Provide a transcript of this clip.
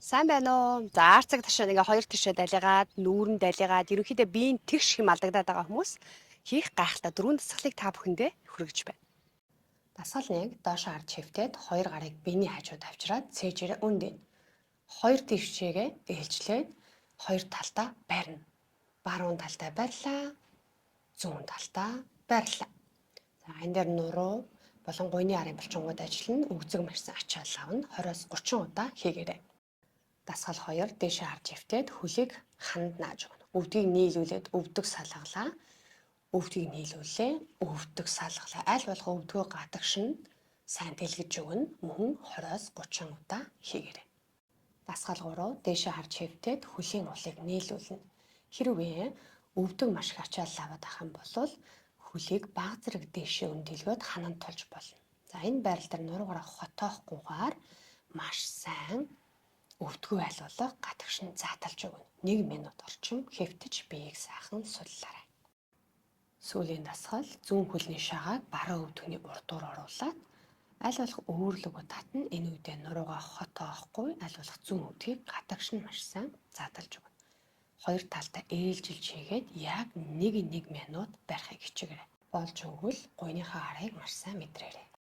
Сайн байна уу? За арцаг ташаа ингээ хоёр тишээ далигаад, нүүрэн далигаад, ерөнхийдөө биеийн тэгш хэм алдагдаад байгаа хүмүүс хийх гайхалтай дөрвөн дасгалыг та бүхэндээ хүргэж байна. Дасгал 1 доошоо харж хөвтөөд хоёр гарыг биений хажууд авчираад цээжээрээ үндэн. Хоёр тишээгээ ээлжлээд хоёр талдаа барина. Баруун талдаа барьлаа, зүүн талдаа барьлаа. За энэ дээр нуруу болон гойны арын булчингууд ажиллана. Өгзөг марсан ачаал авна 20-30 удаа хийгээрэй. Дасгал 2 дээшээ харж хөвтөөд хөлийг ханд нааж өгнө. Өвдгийг нийлүүлээд өвдөг салгалаа. Өвдгийг нийлүүлээ. Өвдөг салгалаа. Аль болох өвдгөө гадагшин сайн дэлгэж өгнө. Мөн 20-30 удаа хийгээрэй. Дасгал 3 дээшээ харж хөвтөөд хөлийн улыг нийлүүлнэ. Хэрвээ өвдөг маш их ачаал аваад ах юм бол хөлийг баг зэрэг дээшээ өндөлгөөд хананд тулж болно. За энэ байрал дээр нуруугаараа хотоохгүйгээр маш сайн өвдгөө айлуулга гадагшин зааталж өгнө. 1 минут орчим хэвтэж биеийг сайхан суллаарай. Сүүлийн дасгал зүүн хөлний шагааг баруун өвдгөний урдуур оруулаад аль болох өөрлөгөө татна. Энэ үедээ нуруугаа хотоохгүй аль болох зүүн өвдгийг гадагшин маш сайн зааталж өгнө. Хоёр талдаа ээлжилж хийгээд яг 1 минут барихыг хичээгээрэй. Болж өгвөл гойныхаа арыг маш сайн мэдрээрэй.